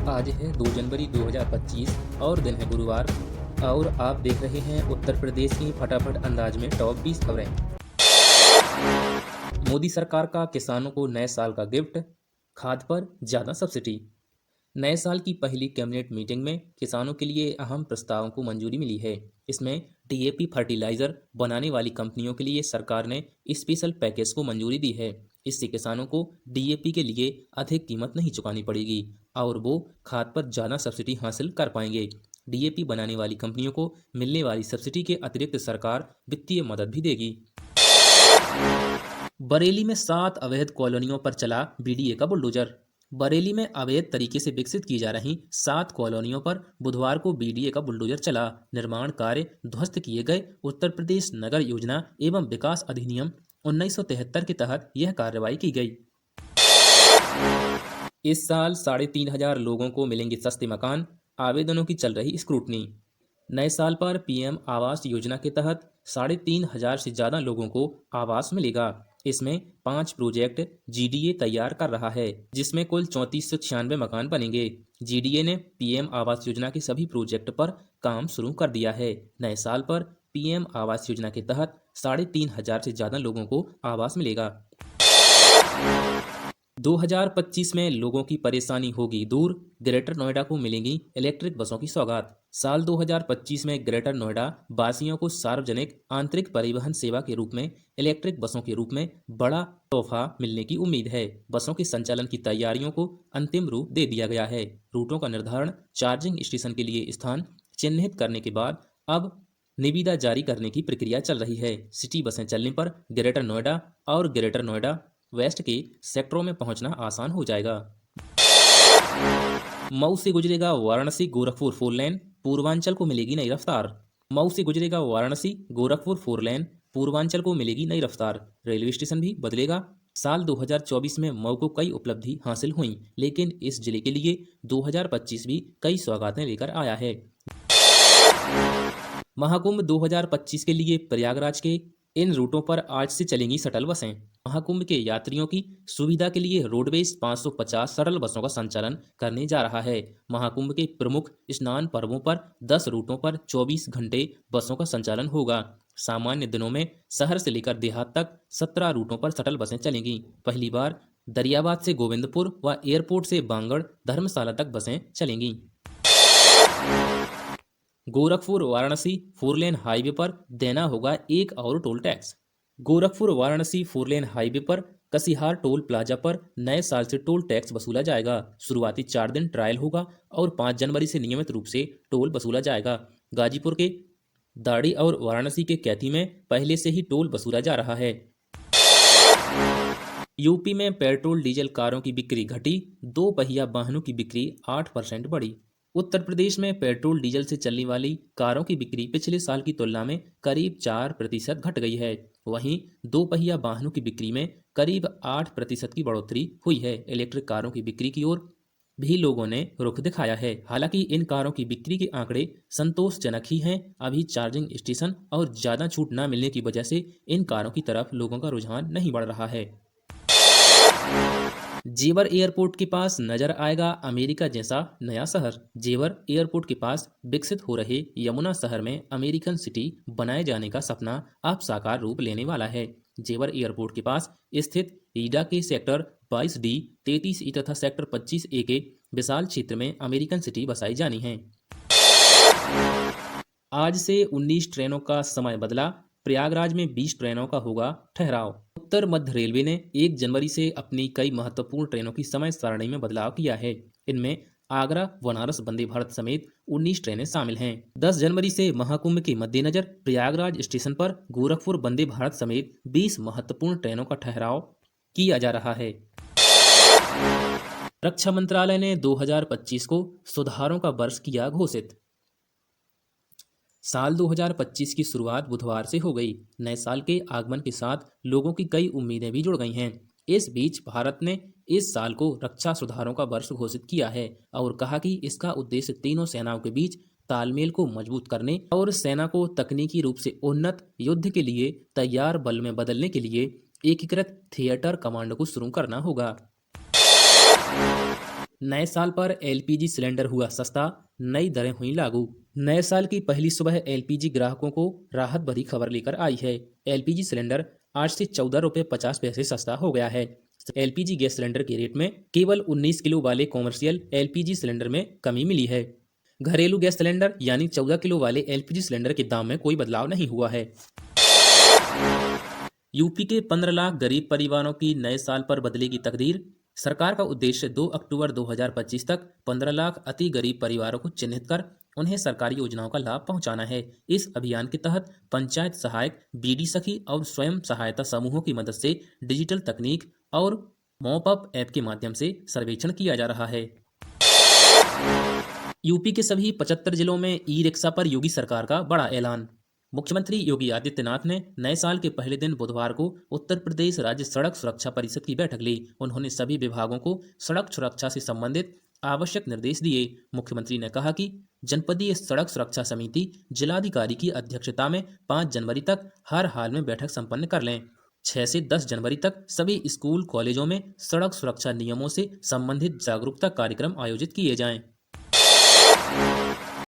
आज है 2 जनवरी 2025 और दिन है गुरुवार। और आप देख रहे हैं उत्तर प्रदेश की फटाफट अंदाज में टॉप 20 खबरें। मोदी सरकार का किसानों को नए साल का गिफ्ट, खाद पर ज्यादा सब्सिडी। नए साल की पहली कैबिनेट मीटिंग में किसानों के लिए अहम प्रस्तावों को मंजूरी मिली है। इसमें डीएपी फर्टिलाइजर बनाने वाली कंपनियों के लिए सरकार ने स्पेशल पैकेज को मंजूरी दी है। इससे किसानों को डीएपी के लिए अधिक कीमत नहीं चुकानी पड़ेगी और वो खाद पर ज़्यादा सब्सिडी हासिल कर पाएंगे। डीएपी बनाने वाली कंपनियों को मिलने वाली सब्सिडी के अतिरिक्त सरकार वित्तीय मदद भी देगी। बरेली में 7 अवैध कॉलोनियों पर चला बीडीए का बुलडोजर। बरेली में अवैध तरीके से विकसित की जा रही 7 कॉलोनियों पर बुधवार को बीडीए का बुलडोजर चला। निर्माण कार्य ध्वस्त किए गए। उत्तर प्रदेश नगर योजना एवं विकास अधिनियम 1973 के तहत यह कार्रवाई की गई। इस साल 3,500 लोगों को मिलेंगे सस्ते मकान, आवेदनों की चल रही स्क्रूटनी। नए साल पर पीएम आवास योजना के तहत 3,500 से ज़्यादा लोगों को आवास मिलेगा। इसमें 5 प्रोजेक्ट जीडीए तैयार कर रहा है, जिसमें कुल 3496 मकान बनेंगे। जीडीए ने पीएम आवास योजना के सभी प्रोजेक्ट पर काम शुरू कर दिया है। नए साल पर पीएम आवास योजना के तहत 3,500 से ज़्यादा लोगों को आवास मिलेगा। 2025 में लोगों की परेशानी होगी दूर, ग्रेटर नोएडा को मिलेंगी इलेक्ट्रिक बसों की सौगात। साल 2025 में ग्रेटर नोएडा वासियों को सार्वजनिक आंतरिक परिवहन सेवा के रूप में इलेक्ट्रिक बसों के रूप में बड़ा तोहफा मिलने की उम्मीद है। बसों के संचालन की तैयारियों को अंतिम रूप दे दिया गया है। रूटों का निर्धारण, चार्जिंग स्टेशन के लिए स्थान चिन्हित करने के बाद अब निविदा जारी करने की प्रक्रिया चल रही है। सिटी बसें चलने पर ग्रेटर नोएडा और ग्रेटर नोएडा वेस्ट के सेक्टरों में पहुंचना आसान हो जाएगा। मऊ से गुजरेगा वाराणसी गोरखपुर 4 लेन, पूर्वांचल को मिलेगी नई रफ्तार। मऊ से गुजरेगा वाराणसी गोरखपुर 4 लेन, पूर्वांचल को मिलेगी नई रफ्तार। रेलवे स्टेशन भी बदलेगा। साल 2024 में मऊ को कई उपलब्धि हासिल हुई, लेकिन इस जिले के लिए 2025 भी कई सौगातें लेकर आया है। महाकुंभ 2025 के लिए प्रयागराज के इन रूटों पर आज से चलेंगी शटल बसें। महाकुंभ के यात्रियों की सुविधा के लिए रोडवेज 550 शटल बसों का संचालन करने जा रहा है। महाकुंभ के प्रमुख स्नान पर्वों पर 10 रूटों पर 24 घंटे बसों का संचालन होगा। सामान्य दिनों में शहर से लेकर देहात तक 17 रूटों पर शटल बसें चलेंगी। पहली बार दरियाबाद से गोविंदपुर व एयरपोर्ट से बांगड़ धर्मशाला तक बसें चलेंगी। गोरखपुर वाराणसी 4 लेन हाईवे पर देना होगा एक और toll tax. Gorakhpur Varanasi 4 lane highway पर कसिहार टोल प्लाजा पर नए साल से टोल टैक्स वसूला जाएगा। शुरुआती 4 दिन ट्रायल होगा और 5 जनवरी से नियमित रूप से टोल वसूला जाएगा। गाजीपुर के दाड़ी और वाराणसी के कैथी में पहले से ही टोल वसूला जा रहा है। यूपी में पेट्रोल डीजल कारों की बिक्री घटी, 2 पहिया वाहनों की बिक्री 8% बढ़ी। उत्तर प्रदेश में पेट्रोल डीजल से चलने वाली कारों की बिक्री पिछले साल की तुलना में करीब 4% घट गई है। वहीं 2 पहिया वाहनों की बिक्री में करीब 8% की बढ़ोतरी हुई है। इलेक्ट्रिक कारों की बिक्री की ओर भी लोगों ने रुख दिखाया है। हालांकि इन कारों की बिक्री के आंकड़े संतोषजनक ही हैं। अभी चार्जिंग स्टेशन और ज़्यादा छूट न मिलने की वजह से इन कारों की तरफ लोगों का रुझान नहीं बढ़ रहा है। जेवर एयरपोर्ट के पास नजर आएगा अमेरिका जैसा नया शहर। जेवर एयरपोर्ट के पास विकसित हो रहे यमुना शहर में अमेरिकन सिटी बनाए जाने का सपना अब साकार रूप लेने वाला है। जेवर एयरपोर्ट के पास स्थित ईडा के सेक्टर 22D, 33E तथा सेक्टर 25A के विशाल क्षेत्र में अमेरिकन सिटी बसाई जानी है। आज से 19 ट्रेनों का समय बदला, प्रयागराज में 20 ट्रेनों का होगा ठहराव। उत्तर मध्य रेलवे ने 1 जनवरी से अपनी कई महत्वपूर्ण ट्रेनों की समय सारणी में बदलाव किया है। इनमें आगरा बनारस वंदे भारत समेत 19 ट्रेनें शामिल हैं। 10 जनवरी से महाकुंभ के मद्देनजर प्रयागराज स्टेशन पर गोरखपुर वंदे भारत समेत 20 महत्वपूर्ण ट्रेनों का ठहराव किया जा रहा है। रक्षा मंत्रालय ने 2025 को सुधारों का वर्ष किया घोषित। साल 2025 की शुरुआत बुधवार से हो गई। नए साल के आगमन के साथ लोगों की कई उम्मीदें भी जुड़ गई हैं। इस बीच भारत ने इस साल को रक्षा सुधारों का वर्ष घोषित किया है और कहा कि इसका उद्देश्य तीनों सेनाओं के बीच तालमेल को मजबूत करने और सेना को तकनीकी रूप से उन्नत, युद्ध के लिए तैयार बल में बदलने के लिए एकीकृत थिएटर कमांड को शुरू करना होगा। नए साल पर एलपीजी सिलेंडर हुआ सस्ता, नई दरें हुई लागू। नए साल की पहली सुबह एलपीजी ग्राहकों को राहत भरी खबर लेकर आई है। एलपीजी सिलेंडर आज से 14 रुपये 50 पैसे सस्ता हो गया है। एलपीजी गैस सिलेंडर के रेट में केवल 19 किलो वाले कॉमर्शियल एलपीजी सिलेंडर में कमी मिली है। घरेलू गैस सिलेंडर यानी 14 किलो वाले एलपीजी सिलेंडर के दाम में कोई बदलाव नहीं हुआ है। यूपी के 15 लाख गरीब परिवारों की नए साल पर बदलेगी तकदीर। सरकार का उद्देश्य 2 अक्टूबर 2025 तक 15 लाख अति गरीब परिवारों को चिन्हित कर उन्हें सरकारी योजनाओं का लाभ पहुंचाना है। इस अभियान के तहत पंचायत सहायक, बीडी सखी और स्वयं सहायता समूहों की मदद से डिजिटल तकनीक और मॉप अप ऐप के माध्यम से सर्वेक्षण किया जा रहा है। यूपी के सभी 75 जिलों में ई रिक्शा पर योगी सरकार का बड़ा ऐलान। मुख्यमंत्री योगी आदित्यनाथ ने नए साल के पहले दिन बुधवार को उत्तर प्रदेश राज्य सड़क सुरक्षा परिषद की बैठक ली। उन्होंने सभी विभागों को सड़क सुरक्षा से संबंधित आवश्यक निर्देश दिए। मुख्यमंत्री ने कहा कि जनपदीय सड़क सुरक्षा समिति जिलाधिकारी की अध्यक्षता में 5 जनवरी तक हर हाल में बैठक संपन्न कर लें। 6 से 10 जनवरी तक सभी स्कूल कॉलेजों में सड़क सुरक्षा नियमों से संबंधित जागरूकता कार्यक्रम आयोजित किए जाएं।